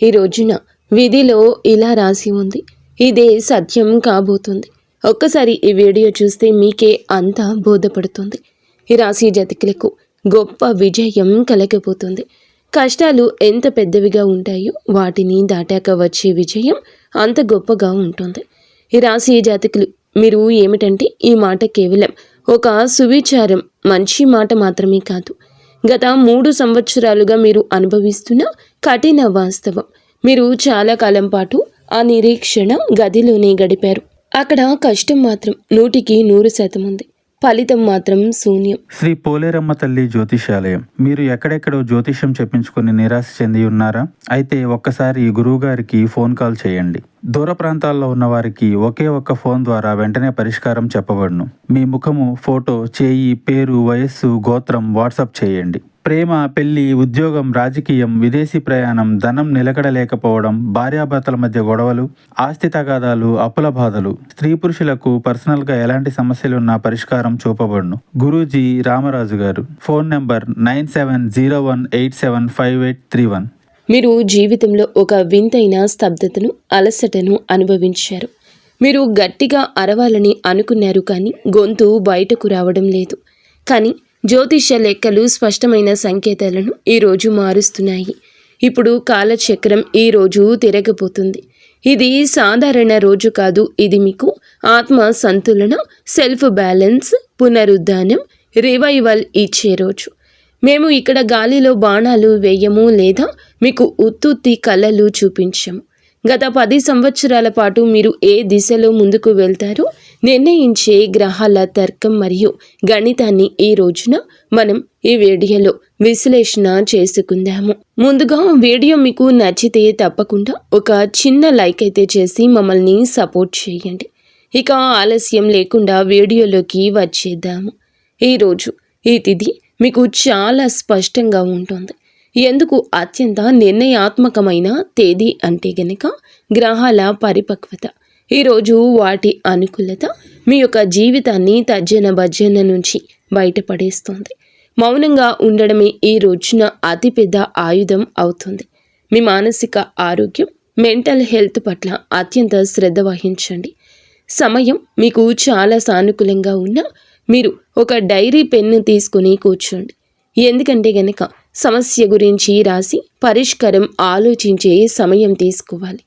ఈ రోజున విధిలో ఇలా రాసి ఉంది. ఇదే సత్యం కాబోతుంది. ఒక్కసారి ఈ వీడియో చూస్తే మీకే అంతా బోధపడుతుంది. ఈ రాశి జాతకులకు గొప్ప విజయం కలగబోతుంది. కష్టాలు ఎంత పెద్దవిగా ఉంటాయో వాటిని దాటాక వచ్చే విజయం అంత గొప్పగా ఉంటుంది. ఈ రాశి జాతకులు మీరు ఏమిటంటే ఈ మాట కేవలం ఒక సువిచారం, మంచి మాట మాత్రమే కాదు. గత 3 సంవత్సరాలుగా మీరు అనుభవిస్తున్న కఠిన వాస్తవం. మీరు చాలా కాలం పాటు ఆ నిరీక్షణ గదిలోనే గడిపారు. అక్కడ కష్టం మాత్రం 100% ఉంది, ఫలితం మాత్రం శూన్యం. శ్రీ పోలేరమ్మ తల్లి జ్యోతిషాలయం. మీరు ఎక్కడెక్కడో జ్యోతిష్యం చెప్పించుకుని నిరాశ చెంది ఉన్నారా? అయితే ఒక్కసారి గురువు గారికి ఫోన్ కాల్ చేయండి. దూర ప్రాంతాల్లో ఉన్న వారికి ఒకే ఒక్క ఫోన్ ద్వారా వెంటనే పరిష్కారం చెప్పబడును. మీ ముఖము, ఫోటో, చేయి, పేరు, వయస్సు, గోత్రం వాట్సాప్ చేయండి. ప్రేమ, పెళ్లి, ఉద్యోగం, రాజకీయం, విదేశీ ప్రయాణం, ధనం నిలకడలేకపోవడం, భార్యాభర్తల మధ్య గొడవలు, ఆస్తి తగాదాలు, అప్పుల బాధలు, స్త్రీ పురుషులకు పర్సనల్గా ఎలాంటి సమస్యలున్నా పరిష్కారం చూపబడును. గురూజీ రామరాజు గారు. Phone number 9701875831. మీరు జీవితంలో ఒక వింతైన స్తబ్దతను, అలసటను అనుభవించారు. మీరు గట్టిగా అరవాలని అనుకున్నారు, కానీ గొంతు బయటకు రావడం లేదు. కానీ జ్యోతిష్య లెక్కలు స్పష్టమైన సంకేతాలను ఈరోజు మారుస్తున్నాయి. ఇప్పుడు కాలచక్రం ఈరోజు తిరగబోతుంది. ఇది సాధారణ రోజు కాదు. ఇది మీకు ఆత్మ సంతులన, సెల్ఫ్ బ్యాలెన్స్, పునరుద్ధానం, రివైవల్ ఇచ్చే రోజు. మేము ఇక్కడ గాలిలో బాణాలు వేయము లేదా మీకు ఉత్తుత్తి కళలు చూపించము. గత 10 సంవత్సరాల పాటు మీరు ఏ దిశలో ముందుకు వెళ్తారో నిర్ణయించే గ్రహాల తర్కం మరియు గణితాన్ని ఈ రోజున మనం ఈ వీడియోలో విశ్లేషణ చేసుకుందాము. ముందుగా వీడియో మీకు నచ్చితే తప్పకుండా ఒక చిన్న లైక్ అయితే చేసి మమ్మల్ని సపోర్ట్ చేయండి. ఇక ఆలస్యం లేకుండా వీడియోలోకి వచ్చేద్దాము. ఈరోజు ఈ తిథి మీకు చాలా స్పష్టంగా ఉంటుంది. ఎందుకు అత్యంత నిర్ణయాత్మకమైన తేదీ అంటే గనక గ్రహాల పరిపక్వత. ఈరోజు వాటి అనుకూలత మీ యొక్క జీవితాన్ని తర్జన భర్జన నుంచి బయటపడేస్తుంది. మౌనంగా ఉండడమే ఈ రోజున అతిపెద్ద ఆయుధం అవుతుంది. మీ మానసిక ఆరోగ్యం, మెంటల్ హెల్త్ పట్ల అత్యంత శ్రద్ధ వహించండి. సమయం మీకు చాలా సానుకూలంగా ఉన్నా మీరు ఒక డైరీ పెన్ను తీసుకుని కూర్చోండి. ఎందుకంటే గనక సమస్య గురించి రాసి పరిష్కారం ఆలోచించే సమయం తీసుకోవాలి.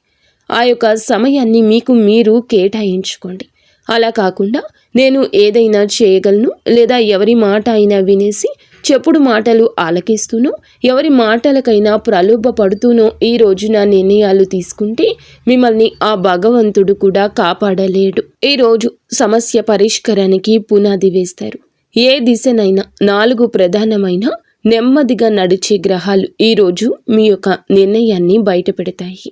ఆ యొక్క సమయాన్ని మీకు మీరు కేటాయించుకోండి. అలా కాకుండా నేను ఏదైనా చేయగలను లేదా ఎవరి మాట అయినా వినేసి చెప్పుడు మాటలు ఆలకిస్తూనో ఎవరి మాటలకైనా ప్రలోభపడుతూనో ఈ రోజున నిర్ణయాలు తీసుకుంటే మిమ్మల్ని ఆ భగవంతుడు కూడా కాపాడలేడు. ఈరోజు సమస్య పరిష్కారానికి పునాది వేస్తారు. ఏ దిశనైనా 4 ప్రధానమైన నెమ్మదిగా నడిచే గ్రహాలు ఈరోజు మీ యొక్క నిర్ణయాన్ని బయటపెడతాయి.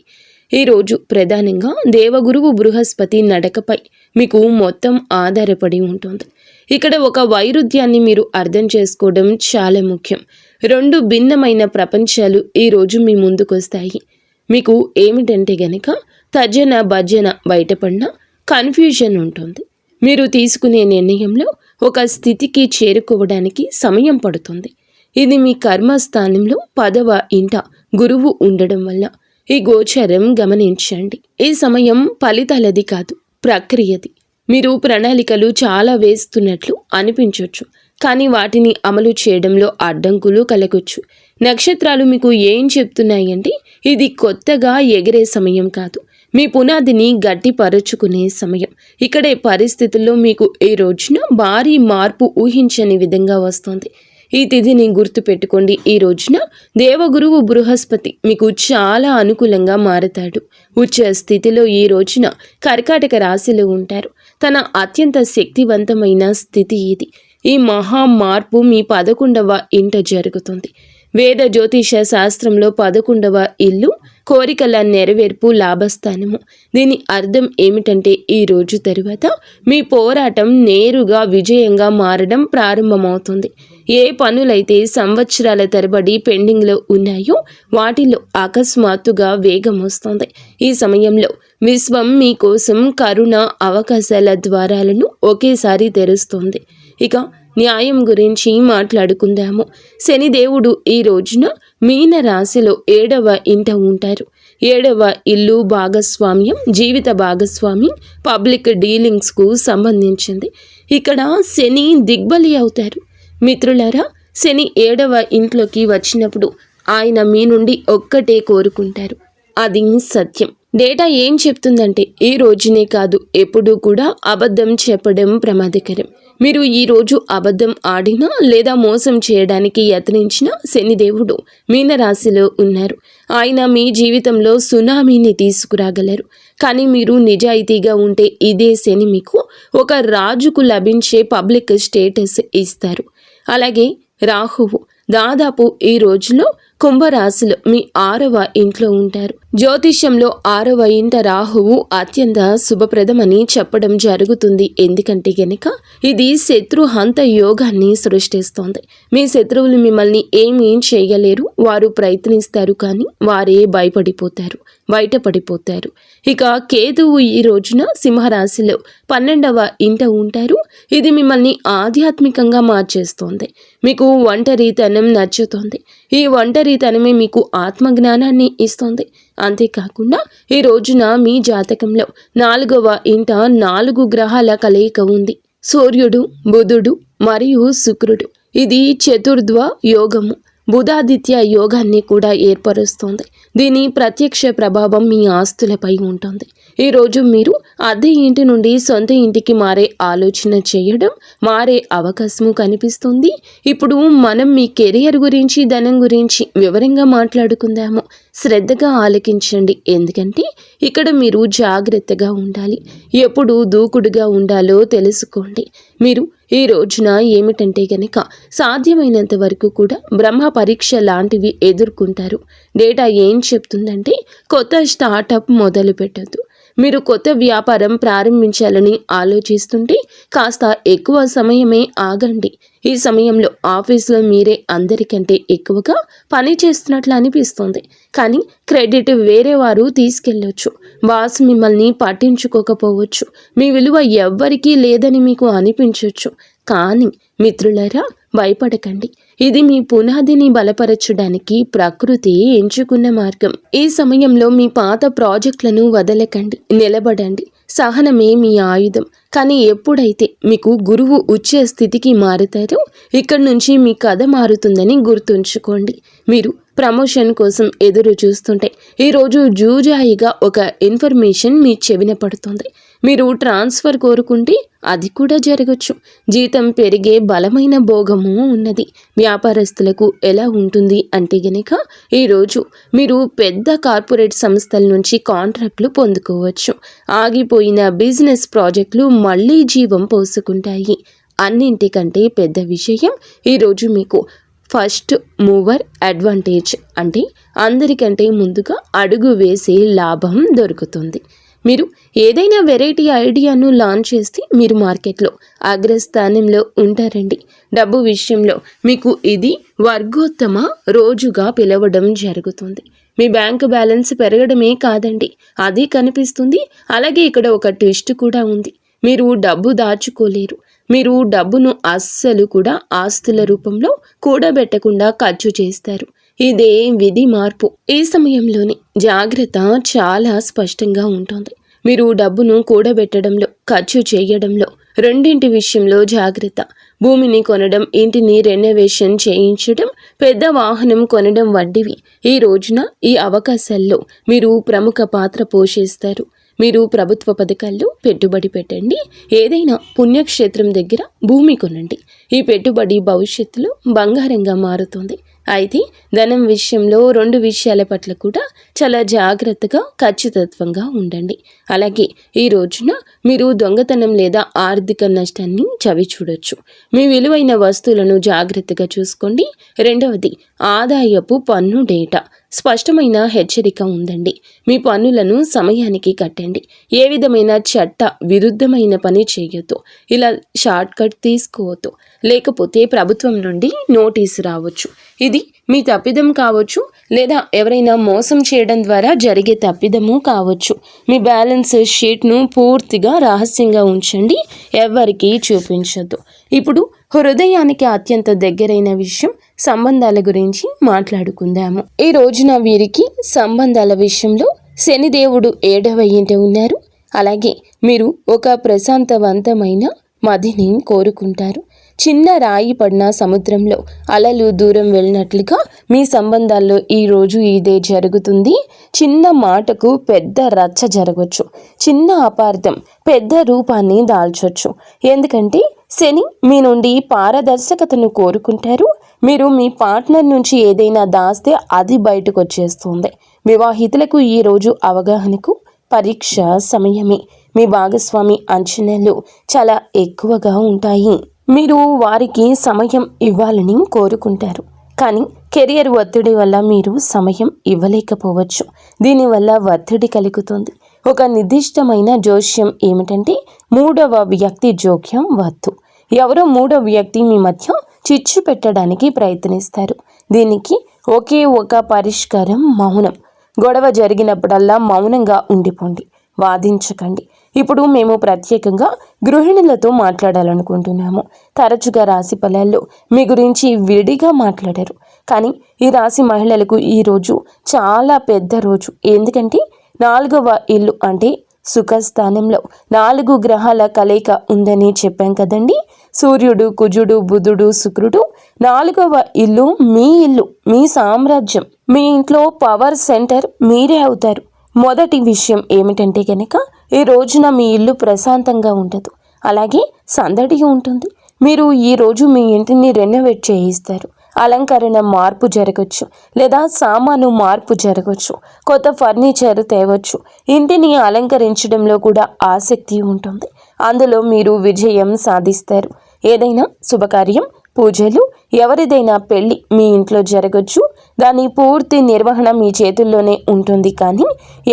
ఈరోజు ప్రధానంగా దేవగురువు బృహస్పతి నడకపై మీకు మొత్తం ఆధారపడి ఉంటుంది. ఇక్కడ ఒక వైరుధ్యాన్ని మీరు అర్థం చేసుకోవడం చాలా ముఖ్యం. 2 భిన్నమైన ప్రపంచాలు ఈరోజు మీ ముందుకొస్తాయి. మీకు ఏమిటంటే గనక తర్జన భర్జన బయటపడిన కన్ఫ్యూజన్ ఉంటుంది. మీరు తీసుకునే నిర్ణయంలో ఒక స్థితికి చేరుకోవడానికి సమయం పడుతుంది. ఇది మీ కర్మస్థానంలో 10వ ఇంట గురువు ఉండడం వల్ల ఈ గోచరం గమనించండి. ఈ సమయం ఫలితాలది కాదు, ప్రక్రియది. మీరు ప్రణాళికలు చాలా వేస్తున్నట్లు అనిపించవచ్చు, కానీ వాటిని అమలు చేయడంలో అడ్డంకులు కలగొచ్చు. నక్షత్రాలు మీకు ఏం చెప్తున్నాయంటే ఇది కొత్తగా ఎగిరే సమయం కాదు, మీ పునాదిని గట్టిపరుచుకునే సమయం. ఇక్కడే పరిస్థితుల్లో మీకు ఈ రోజున భారీ మార్పు ఊహించని విధంగా వస్తుంది. ఈ తిథిని గుర్తుపెట్టుకోండి. ఈ రోజున దేవగురువు బృహస్పతి మీకు చాలా అనుకూలంగా మారతాడు. ఉచ్చ స్థితిలో ఈ రోజున కర్కాటక రాశిలో ఉంటారు. తన అత్యంత శక్తివంతమైన స్థితి ఇది. ఈ మహా మార్పు మీ 11వ ఇంట జరుగుతుంది. వేద జ్యోతిష శాస్త్రంలో 11వ ఇల్లు కోరికల నెరవేర్పు, లాభస్థానము. దీని అర్థం ఏమిటంటే ఈ రోజు తరువాత మీ పోరాటం నేరుగా విజయంగా మారడం ప్రారంభమవుతుంది. ఏ పనులైతే సంవత్సరాల తరబడి పెండింగ్లో ఉన్నాయో వాటిలో అకస్మాత్తుగా వేగం వస్తుంది. ఈ సమయంలో విశ్వం మీకోసం కరుణ, అవకాశాల ద్వారాలను ఒకేసారి తెరుస్తుంది. ఇక న్యాయం గురించి మాట్లాడుకుందాము. శనిదేవుడు ఈ రోజున మీన రాశిలో 7వ ఇంట ఉంటారు. 7వ ఇల్లు భాగస్వామ్యం, జీవిత భాగస్వామి, పబ్లిక్ డీలింగ్స్కు సంబంధించింది. ఇక్కడ శని దిగ్బలి అవుతారు. మిత్రులారా, శని 7వ ఇంట్లోకి వచ్చినప్పుడు ఆయన మీ నుండి ఒక్కటే కోరుకుంటారు, అది సత్యం. డేటా ఏం చెప్తుందంటే ఈ రోజునే కాదు, ఎప్పుడూ కూడా అబద్ధం చెప్పడం ప్రమాదకరం. మీరు ఈరోజు అబద్ధం ఆడినా లేదా మోసం చేయడానికి యత్నించిన శనిదేవుడు మీనరాశిలో ఉన్నారు. ఆయన మీ జీవితంలో సునామీని తీసుకురాగలరు. కానీ మీరు నిజాయితీగా ఉంటే ఇదే శని మీకు ఒక రాజుకు లభించే పబ్లిక్ స్టేటస్ ఇస్తారు. అలాగే రాహువు దాదాపు ఈ రోజులో కుంభరాశిలో మీ 6వ ఇంట్లో ఉంటారు. జ్యోతిష్యంలో 6వ ఇంట రాహువు అత్యంత శుభప్రదమని చెప్పడం జరుగుతుంది. ఎందుకంటే గనక ఇది శత్రుహంత యోగాన్ని సృష్టిస్తోంది. మీ శత్రువులు మిమ్మల్ని ఏమీ చేయలేరు. వారు ప్రయత్నిస్తారు కానీ వారే బయటపడిపోతారు. ఇక కేతువు ఈ రోజున సింహరాశిలో 12వ ఇంట ఉంటారు. ఇది మిమ్మల్ని ఆధ్యాత్మికంగా మార్చేస్తోంది. మీకు ఒంటరితనం నచ్చుతోంది. ఈ ఒంటరితనమే మీకు ఆత్మజ్ఞానాన్ని ఇస్తోంది. అంతేకాకుండా ఈ రోజున మీ జాతకంలో 4వ ఇంట 4 గ్రహాల కలయిక ఉంది. సూర్యుడు, బుధుడు మరియు శుక్రుడు. ఇది చతుర్ధ్వ యోగము, బుధాదిత్య యోగాన్ని కూడా ఏర్పరుస్తోంది. దీని ప్రత్యక్ష ప్రభావం మీ ఆస్తులపై ఉంటుంది. ఈరోజు మీరు అద్దె ఇంటి నుండి సొంత ఇంటికి మారే ఆలోచన చేయడం, మారే అవకాశము కనిపిస్తుంది. ఇప్పుడు మనం మీ కెరియర్ గురించి, ధనం గురించి వివరంగా మాట్లాడుకుందాము. శ్రద్ధగా ఆలకించండి. ఎందుకంటే ఇక్కడ మీరు జాగ్రత్తగా ఉండాలి. ఎప్పుడు దూకుడుగా ఉండాలో తెలుసుకోండి. మీరు ఈ రోజున ఏమిటంటే గనక సాధ్యమైనంత వరకు కూడా బ్రహ్మ పరీక్ష లాంటివి ఎదుర్కొంటారు. డేటా ఏం చెప్తుందంటే కొత్త స్టార్టప్ మొదలు పెట్టద్దు. మీరు కొత్త వ్యాపారం ప్రారంభించాలని ఆలోచిస్తుంటే కాస్త ఎక్కువ సమయమే ఆగండి. ఈ సమయంలో ఆఫీస్లో మీరే అందరికంటే ఎక్కువగా పని చేస్తున్నట్లు అనిపిస్తుంది. కానీ క్రెడిట్ వేరే వారు తీసుకెళ్ళొచ్చు. బాస్ మిమ్మల్ని పట్టించుకోకపోవచ్చు. మీ విలువ ఎవ్వరికీ లేదని మీకు అనిపించవచ్చు. కానీ మిత్రులారా, భయపడకండి. ఇది మీ పునాదిని బలపరచడానికి ప్రకృతి ఎంచుకున్న మార్గం. ఈ సమయంలో మీ పాత ప్రాజెక్టులను వదలకండి, నిలబడండి. సహనమే మీ ఆయుధం. కానీ ఎప్పుడైతే మీకు గురువు ఉచ్చ స్థితికి మారుతారో ఇక్కడి నుంచి మీ కథ మారుతుందని గుర్తుంచుకోండి. మీరు ప్రమోషన్ కోసం ఎదురు చూస్తుంటే ఈరోజు జూజాయిగా ఒక ఇన్ఫర్మేషన్ మీ చెవిన పడుతుంది. మీరు ట్రాన్స్ఫర్ కోరుకుంటే అది కూడా జరగచ్చు. జీతం పెరిగే బలమైన భోగము ఉన్నది. వ్యాపారస్తులకు ఎలా ఉంటుంది అంటే గనక ఈరోజు మీరు పెద్ద కార్పొరేట్ సంస్థల నుంచి కాంట్రాక్టులు పొందుకోవచ్చు. ఆగిపోయిన బిజినెస్ ప్రాజెక్టులు మళ్ళీ జీవం పోసుకుంటాయి. అన్నింటికంటే పెద్ద విషయం ఈరోజు మీకు ఫస్ట్ మూవర్ అడ్వాంటేజ్, అంటే అందరికంటే ముందుగా అడుగు వేసే లాభం దొరుకుతుంది. మీరు ఏదైనా వెరైటీ ఐడియాను లాంచ్ చేస్తే మీరు మార్కెట్లో అగ్రస్థానంలో ఉంటారండి. డబ్బు విషయంలో మీకు ఇది వర్గోత్తమ రోజుగా పిలవడం జరుగుతుంది. మీ బ్యాంకు బ్యాలెన్స్ పెరగడమే కాదండి, అది కనిపిస్తుంది. అలాగే ఇక్కడ ఒక ట్విస్ట్ కూడా ఉంది. మీరు డబ్బు దాచుకోలేరు. మీరు డబ్బును అస్సలు కూడా ఆస్తుల రూపంలో కూడబెట్టకుండా ఖర్చు చేస్తారు. ఇదే విధి మార్పు. ఈ సమయంలోనే జాగ్రత్త చాలా స్పష్టంగా ఉంటుంది. మీరు డబ్బును కూడబెట్టడంలో, ఖర్చు చేయడంలో రెండింటి విషయంలో జాగ్రత్త. భూమిని కొనడం, ఇంటిని రెనోవేషన్ చేయించడం, పెద్ద వాహనం కొనడం వంటివి ఈ రోజున ఈ అవకాశాల్లో మీరు ప్రముఖ పాత్ర పోషిస్తారు. మీరు ప్రభుత్వ పథకాల్లో పెట్టుబడి పెట్టండి. ఏదైనా పుణ్యక్షేత్రం దగ్గర భూమి కొనండి. ఈ పెట్టుబడి భవిష్యత్తులో బంగారంగా మారుతుంది. అయితే ధనం విషయంలో 2 విషయాల పట్ల కూడా చాలా జాగ్రత్తగా, ఖచ్చితత్వంగా ఉండండి. అలాగే ఈ రోజున మీరు దొంగతనం లేదా ఆర్థిక నష్టాన్ని చవి చూడొచ్చు. మీ విలువైన వస్తువులను జాగ్రత్తగా చూసుకోండి. 2వది ఆదాయపు పన్ను డేటా. స్పష్టమైన హెచ్చరిక ఉందండి. మీ పన్నులను సమయానికి కట్టండి. ఏ విధమైన చట్ట విరుద్ధమైన పని చేయొద్దు. ఇలా షార్ట్ కట్ తీసుకోవద్దు. లేకపోతే ప్రభుత్వం నుండి నోటీసు రావచ్చు. ఇది మీ తప్పిదం కావచ్చు, లేదా ఎవరైనా మోసం చేయడం ద్వారా జరిగే తప్పిదము కావచ్చు. మీ బ్యాలెన్స్ షీట్ను పూర్తిగా రహస్యంగా ఉంచండి. ఎవరికీ చూపించొద్దు. ఇప్పుడు హృదయానికి అత్యంత దగ్గరైన విషయం సంబంధాల గురించి మాట్లాడుకుందాము. ఈ రోజున వీరికి సంబంధాల విషయంలో శనిదేవుడు 7వ ఇంట ఉన్నారు. అలాగే మీరు ఒక ప్రశాంతవంతమైన మదిని కోరుకుంటారు. చిన్న రాయి పడిన సముద్రంలో అలలు దూరం వెళ్ళినట్లుగా మీ సంబంధాల్లో ఈరోజు ఇదే జరుగుతుంది. చిన్న మాటకు పెద్ద రచ్చ జరగవచ్చు. చిన్న అపార్థం పెద్ద రూపాన్ని దాల్చొచ్చు. ఎందుకంటే శని మీ నుండి పారదర్శకతను కోరుకుంటారు. మీరు మీ పార్ట్నర్ నుంచి ఏదైనా దాస్తే అది బయటకు వచ్చేస్తుంది. వివాహితులకు ఈరోజు అవగాహనకు పరీక్ష సమయమే. మీ భాగస్వామి అంచనాలు చాలా ఎక్కువగా ఉంటాయి. మీరు వారికి సమయం ఇవ్వాలని కోరుకుంటారు, కానీ కెరియర్ ఒత్తిడి వల్ల మీరు సమయం ఇవ్వలేకపోవచ్చు. దీనివల్ల ఒత్తిడి కలుగుతుంది. ఒక నిర్దిష్టమైన జోస్యం ఏమిటంటే 3వ వ్యక్తి జోక్యం వద్దు. ఎవరో 3వ వ్యక్తి మీ మధ్య చిచ్చు పెట్టడానికి ప్రయత్నిస్తారు. దీనికి ఒకే ఒక పరిష్కారం మౌనం. గొడవ జరిగినప్పుడల్లా మౌనంగా ఉండిపోండి, వాదించకండి. ఇప్పుడు మేము ప్రత్యేకంగా గృహిణులతో మాట్లాడాలనుకుంటున్నాము. తరచుగా రాశి ఫలాల్లో మీ గురించి విడిగా మాట్లాడారు, కానీ ఈ రాశి మహిళలకు ఈరోజు చాలా పెద్ద రోజు. ఎందుకంటే 4వ ఇల్లు అంటే సుఖస్థానంలో 4 గ్రహాల కలయిక ఉందని చెప్పాం కదండి. సూర్యుడు, కుజుడు, బుధుడు, శుక్రుడు. 4వ ఇల్లు మీ ఇల్లు, మీ సామ్రాజ్యం. మీ ఇంట్లో పవర్ సెంటర్ మీరే అవుతారు. మొదటి విషయం ఏమిటంటే కనుక ఈ రోజున మీ ఇల్లు ప్రశాంతంగా ఉండదు, అలాగే సందడిగా ఉంటుంది. మీరు ఈరోజు మీ ఇంటిని రెనోవేట్ చేయిస్తారు. అలంకరణ మార్పు జరగచ్చు, లేదా సామాను మార్పు జరగచ్చు. కొత్త ఫర్నిచర్ తేవచ్చు. ఇంటిని అలంకరించడంలో కూడా ఆసక్తి ఉంటుంది. అందులో మీరు విజయం సాధిస్తారు. ఏదైనా శుభకార్యం, పూజలు, ఎవరిదైనా పెళ్లి మీ ఇంట్లో జరగచ్చు. దాని పూర్తి నిర్వహణ మీ చేతుల్లోనే ఉంటుంది. కానీ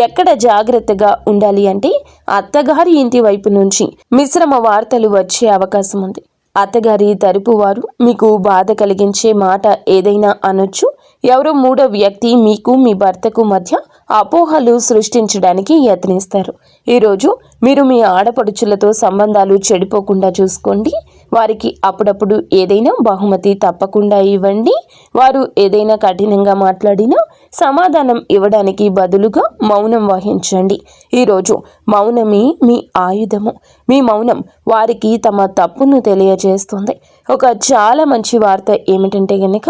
ఎక్కడ జాగ్రత్తగా ఉండాలి అంటే అత్తగారి ఇంటి వైపు నుంచి మిశ్రమ వార్తలు వచ్చే అవకాశం ఉంది. అత్తగారి తరపు వారు మీకు బాధ కలిగించే మాట ఏదైనా అనొచ్చు. ఎవరో 3వ వ్యక్తి మీకు మీ భర్తకు మధ్య అపోహలు సృష్టించడానికి యత్నిస్తారు. ఈరోజు మీరు మీ ఆడపడుచులతో సంబంధాలు చెడిపోకుండా చూసుకోండి. వారికి అప్పుడప్పుడు ఏదైనా బహుమతి తప్పకుండా ఇవ్వండి. వారు ఏదైనా కఠినంగా మాట్లాడినా సమాధానం ఇవ్వడానికి బదులుగా మౌనం వహించండి. ఈరోజు మౌనమే మీ ఆయుధము. మీ మౌనం వారికి తమ తప్పును తెలియజేస్తుంది. ఒక చాలా మంచి వార్త ఏమిటంటే కనుక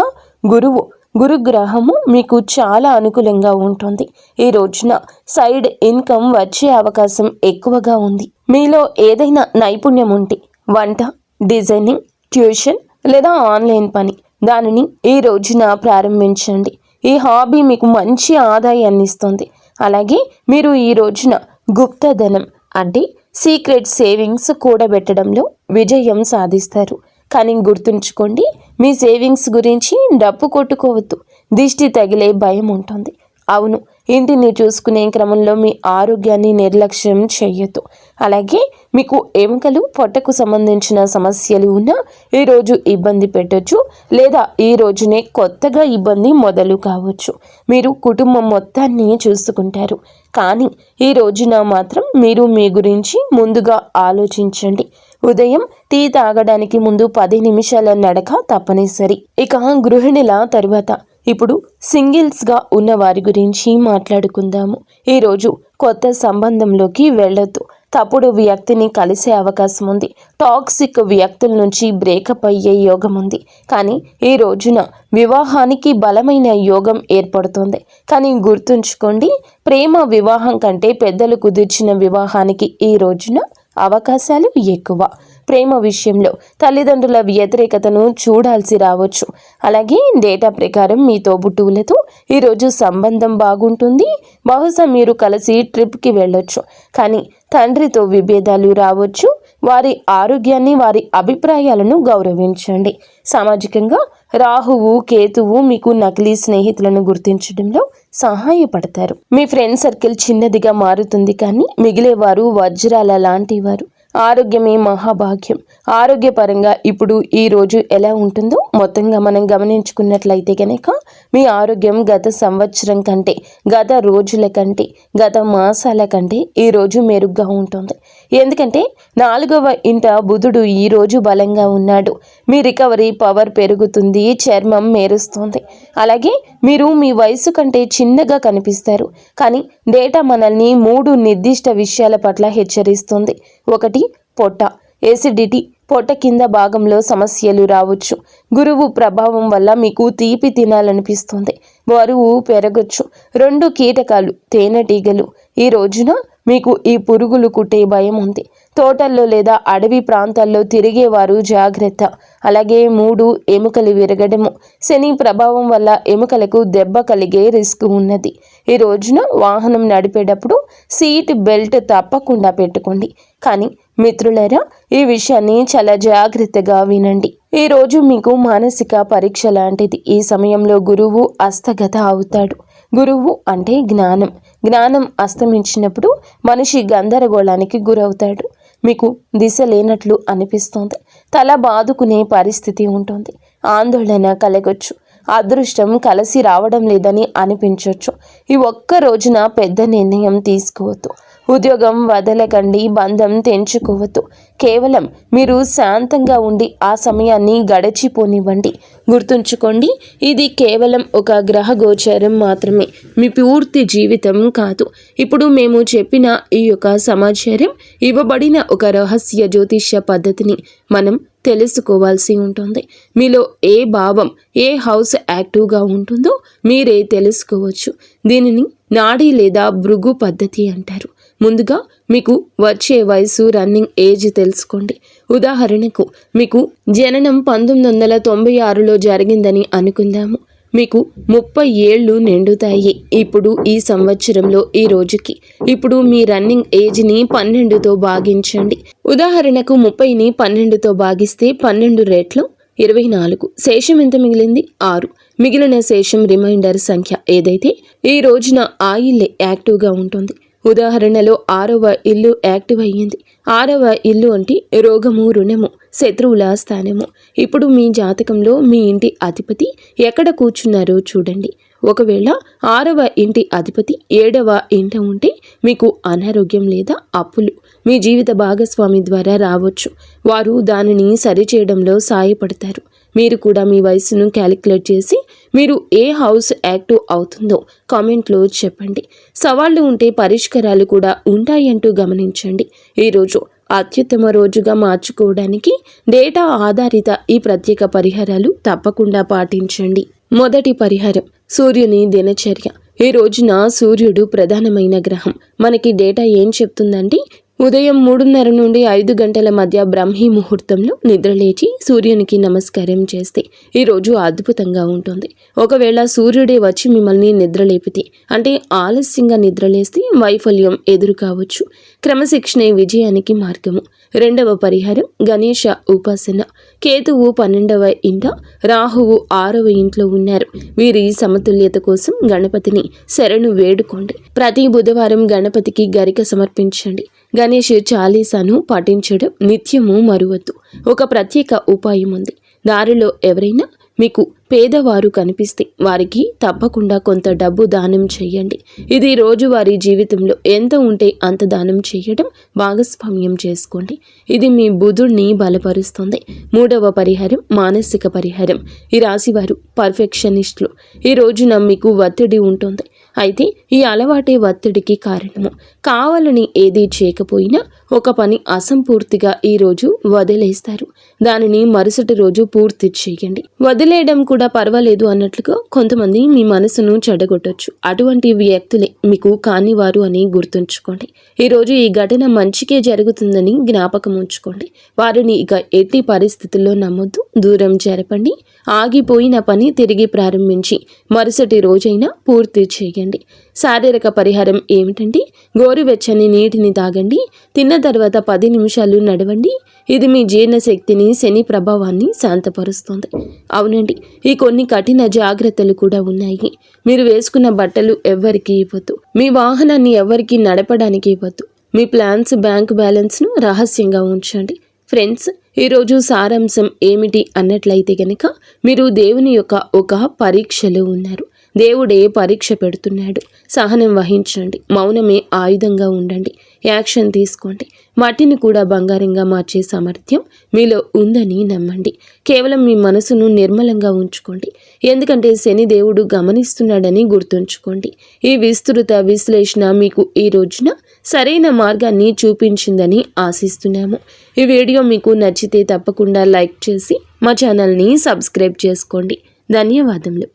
గురుగ్రహము మీకు చాలా అనుకూలంగా ఉంటుంది. ఈ రోజున సైడ్ ఇన్కమ్ వచ్చే అవకాశం ఎక్కువగా ఉంది. మీలో ఏదైనా నైపుణ్యం ఉంటే వంట, డిజైనింగ్, ట్యూషన్ లేదా ఆన్లైన్ పని, దానిని ఈ రోజున ప్రారంభించండి. ఈ హాబీ మీకు మంచి ఆదాయాన్ని ఇస్తుంది. అలాగే మీరు ఈ రోజున గుప్తధనం అంటే సీక్రెట్ సేవింగ్స్ కూడబెట్టడంలో విజయం సాధిస్తారు. కానీ గుర్తుంచుకోండి, మీ సేవింగ్స్ గురించి డప్పు కొట్టుకోవద్దు. దిష్టి తగిలే భయం ఉంటుంది. అవును, ఇంటిని చూసుకునే క్రమంలో మీ ఆరోగ్యాన్ని నిర్లక్ష్యం చేయొద్దు. అలాగే మీకు ఎముకలు, పొట్టకు సంబంధించిన సమస్యలు ఉన్నా ఈరోజు ఇబ్బంది పెట్టొచ్చు, లేదా ఈ రోజునే కొత్తగా ఇబ్బంది మొదలు కావచ్చు. మీరు కుటుంబం మొత్తాన్ని చూసుకుంటారు, కానీ ఈ రోజున మాత్రం మీరు మీ గురించి ముందుగా ఆలోచించండి. ఉదయం టీ తాగడానికి ముందు 10 నిమిషాల నడక తప్పనిసరి. ఇక గృహిణుల తరువాత ఇప్పుడు సింగిల్స్గా ఉన్న వారి గురించి మాట్లాడుకుందాము. ఈరోజు కొత్త సంబంధంలోకి వెళ్ళొద్దు. తప్పుడు వ్యక్తిని కలిసే అవకాశం ఉంది. టాక్సిక్ వ్యక్తుల నుంచి బ్రేకప్ అయ్యే యోగం ఉంది. కానీ ఈ రోజున వివాహానికి బలమైన యోగం ఏర్పడుతుంది. కానీ గుర్తుంచుకోండి, ప్రేమ వివాహం కంటే పెద్దలు కుదిర్చిన వివాహానికి ఈ రోజున అవకాశాలు ఎక్కువ. ప్రేమ విషయంలో తల్లిదండ్రుల వ్యతిరేకతను చూడాల్సి రావచ్చు. అలాగే డేటా ప్రకారం మీ తోబుట్టువులతో ఈరోజు సంబంధం బాగుంటుంది. బహుశా మీరు కలిసి ట్రిప్కి వెళ్ళొచ్చు, కానీ తండ్రితో విభేదాలు రావచ్చు. వారి ఆరోగ్యాన్ని, వారి అభిప్రాయాలను గౌరవించండి. సామాజికంగా రాహువు, కేతువు మీకు నకిలీ స్నేహితులను గుర్తించడంలో సహాయపడతారు. మీ ఫ్రెండ్ సర్కిల్ చిన్నదిగా మారుతుంది, కానీ మిగిలేవారు వజ్రాల లాంటి వారు. ఆరోగ్యమే మహాభాగ్యం. ఆరోగ్యపరంగా ఇప్పుడు ఈ రోజు ఎలా ఉంటుందో మొత్తంగా మనం గమనించుకున్నట్లయితే కనుక మీ ఆరోగ్యం గత సంవత్సరం కంటే, గత రోజుల కంటే, గత మాసాల కంటే ఈరోజు మెరుగ్గా ఉంటుంది. ఎందుకంటే 4వ ఇంట బుధుడు ఈరోజు బలంగా ఉన్నాడు. మీ రికవరీ పవర్ పెరుగుతుంది, చర్మం మెరుస్తుంది. అలాగే మీరు మీ వయసు కంటే చిన్నగా కనిపిస్తారు. కానీ డేటా మనల్ని 3 నిర్దిష్ట విషయాల పట్ల హెచ్చరిస్తుంది. 1 పొట్ట, ఎసిడిటీ, పొట్ట కింద భాగంలో సమస్యలు రావచ్చు. గురువు ప్రభావం వల్ల మీకు తీపి తినాలనిపిస్తుంది, బరువు పెరగచ్చు. 2 కీటకాలు, తేనెటీగలు. ఈ రోజున మీకు ఈ పురుగులు కుట్టే భయం ఉంది. తోటల్లో లేదా అడవి ప్రాంతాల్లో తిరిగేవారు జాగ్రత్త. అలాగే 3 ఎముకలు విరగడము. శని ప్రభావం వల్ల ఎముకలకు దెబ్బ కలిగే రిస్క్ ఉన్నది. ఈ రోజున వాహనం నడిపేటప్పుడు సీట్ బెల్ట్ తప్పకుండా పెట్టుకోండి. కానీ మిత్రులారా, ఈ విషయాన్ని చాలా జాగ్రత్తగా వినండి. ఈ రోజు మీకు మానసిక పరీక్ష లాంటిది. ఈ సమయంలో గురువు హస్తగత అవుతాడు. గురువు అంటే జ్ఞానం. జ్ఞానం అస్తమించినప్పుడు మనిషి గందరగోళానికి గురవుతాడు. మీకు దిశ లేనట్లు అనిపిస్తుంది. తల బాదుకునే పరిస్థితి ఉంటుంది. ఆందోళన కలగొచ్చు. అదృష్టం కలిసి రావడం లేదని అనిపించవచ్చు. ఈ ఒక్క రోజున పెద్ద నిర్ణయం తీసుకోవద్దు. ఉద్యోగం వదలకండి, బంధం తెంచుకోవద్దు. కేవలం మీరు శాంతంగా ఉండి ఆ సమయాన్ని గడిచిపోనివ్వండి. గుర్తుంచుకోండి, ఇది కేవలం ఒక గ్రహ గోచారం మాత్రమే, మీ పూర్తి జీవితం కాదు. ఇప్పుడు మేము చెప్పిన ఈ యొక్క సమాచారం ఇవ్వబడిన ఒక రహస్య జ్యోతిష్య పద్ధతిని మనం తెలుసుకోవాల్సి ఉంటుంది. మీలో ఏ భావం, ఏ హౌస్ యాక్టివ్గా ఉంటుందో మీరే తెలుసుకోవచ్చు. దీనిని నాడీ లేదా భృగు పద్ధతి అంటారు. ముందుగా మీకు వచ్చే వయసు, రన్నింగ్ ఏజ్ తెలుసుకోండి. ఉదాహరణకు మీకు జననం 1996లో జరిగిందని అనుకుందాము. మీకు 30 ఏళ్ళు నిండుతాయి ఇప్పుడు ఈ సంవత్సరంలో ఈ రోజుకి. ఇప్పుడు మీ రన్నింగ్ ఏజ్ని 12తో భాగించండి. ఉదాహరణకు 30ని 12తో భాగిస్తే 12 రెట్లు 24. శేషం ఎంత మిగిలింది? 6. మిగిలిన శేషం రిమైండర్ సంఖ్య ఏదైతే ఈ రోజున ఆ ఇల్లే యాక్టివ్గా ఉంటుంది. ఉదాహరణలో 6వ ఇల్లు యాక్టివ్ అయ్యింది. 6వ ఇల్లు అంటే రోగము, రుణము, శత్రువుల స్థానము. ఇప్పుడు మీ జాతకంలో మీ ఇంటి అధిపతి ఎక్కడ కూర్చున్నారో చూడండి. ఒకవేళ 6వ ఇంటి అధిపతి 7వ ఇంట ఉంటే మీకు అనారోగ్యం లేదా అప్పులు మీ జీవిత భాగస్వామి ద్వారా రావచ్చు. వారు దానిని సరిచేయడంలో సాయపడతారు. మీరు కూడా మీ వయసును క్యాలిక్యులేట్ చేసి మీరు ఏ హౌస్ యాక్టివ్ అవుతుందో కామెంట్లో చెప్పండి. సవాళ్లు ఉంటే పరిష్కారాలు కూడా ఉంటాయంటూ గమనించండి. ఈరోజు అత్యుత్తమ రోజుగా మార్చుకోవడానికి డేటా ఆధారిత ఈ ప్రత్యేక పరిహారాలు తప్పకుండా పాటించండి. మొదటి పరిహారం, సూర్యుని దినచర్య. ఈ రోజున సూర్యుడు ప్రధానమైన గ్రహం. మనకి డేటా ఏం చెప్తుందంటే ఉదయం 3:30 నుండి 5 గంటల మధ్య బ్రహ్మీ ముహూర్తంలో నిద్రలేచి సూర్యునికి నమస్కారం చేస్తే ఈరోజు అద్భుతంగా ఉంటుంది. ఒకవేళ సూర్యుడే వచ్చి మిమ్మల్ని నిద్రలేపితే, అంటే ఆలస్యంగా నిద్రలేస్తే వైఫల్యం ఎదురు కావచ్చు. క్రమశిక్షణే విజయానికి మార్గము. రెండవ పరిహారం, గణేష ఉపాసన. కేతువు 12వ ఇంట, రాహువు 6వ ఇంట్లో ఉన్నారు. వీరి సమతుల్యత కోసం గణపతిని శరణు వేడుకోండి. ప్రతి బుధవారం గణపతికి గరిక సమర్పించండి. గణేష్ చాలీసాను పఠించడం నిత్యము మరువద్దు. ఒక ప్రత్యేక ఉపాయం ఉంది. దారిలో ఎవరైనా మీకు పేదవారు కనిపిస్తే వారికి తప్పకుండా కొంత డబ్బు దానం చేయండి. ఇది రోజువారీ జీవితంలో ఎంత ఉంటే అంత దానం చేయడం భాగస్వామ్యం చేసుకోండి. ఇది మీ బుధుడిని బలపరుస్తుంది. మూడవ పరిహారం, మానసిక పరిహారం. ఈ రాశివారు పర్ఫెక్షనిస్టులు. ఈ రోజున మీకు ఒత్తిడి ఉంటుంది. అయితే ఈ అలవాటే ఒత్తిడికి కారణము. కావాలని ఏది చేయకపోయినా ఒక పని అసంపూర్తిగా ఈరోజు వదిలేస్తారు. దానిని మరుసటి రోజు పూర్తి చేయండి. వదిలేయడం కూడా పర్వాలేదు అన్నట్లుగా కొంతమంది మీ మనసును చెడగొట్టొచ్చు. అటువంటి వ్యక్తులే మీకు కానివారు అని గుర్తుంచుకోండి. ఈరోజు ఈ ఘటన మంచికే జరుగుతుందని జ్ఞాపకం ఉంచుకోండి. వారిని ఇక ఎట్టి పరిస్థితుల్లో నమ్మొద్దు, దూరం జరపండి. ఆగిపోయిన పని తిరిగి ప్రారంభించి మరుసటి రోజైనా పూర్తి చేయండి. శారీరక పరిహారం ఏమిటంటే గోరువెచ్చని నీటిని తాగండి. తిన్న తర్వాత 10 నిమిషాలు నడవండి. ఇది మీ జీర్ణశక్తిని, శని ప్రభావాన్ని శాంతపరుస్తుంది. అవునండి, ఈ కొన్ని కఠిన జాగ్రత్తలు కూడా ఉన్నాయి. మీరు వేసుకున్న బట్టలు ఎవ్వరికి ఇవ్వద్దు. మీ వాహనాన్ని ఎవ్వరికి నడపడానికి ఇవ్వద్దు. మీ ప్లాన్స్, బ్యాంక్ బ్యాలెన్స్ను రహస్యంగా ఉంచండి. ఫ్రెండ్స్, ఈరోజు సారాంశం ఏమిటి అన్నట్లయితే గనక మీరు దేవుని యొక్క ఒక పరీక్షలో ఉన్నారు. దేవుడే పరీక్ష పెడుతున్నాడు. సహనం వహించండి, మౌనమే ఆయుధంగా ఉండండి, యాక్షన్ తీసుకోండి. మట్టిని కూడా బంగారంగా మార్చే సామర్థ్యం మీలో ఉందని నమ్మండి. కేవలం మీ మనసును నిర్మలంగా ఉంచుకోండి, ఎందుకంటే శని దేవుడు గమనిస్తున్నాడని గుర్తుంచుకోండి. ఈ విస్తృత విశ్లేషణ మీకు ఈ రోజున సరైన మార్గాన్ని చూపించిందని ఆశిస్తున్నాము. ఈ వీడియో మీకు నచ్చితే తప్పకుండా లైక్ చేసి మా ఛానల్ని సబ్స్క్రైబ్ చేసుకోండి. ధన్యవాదములు.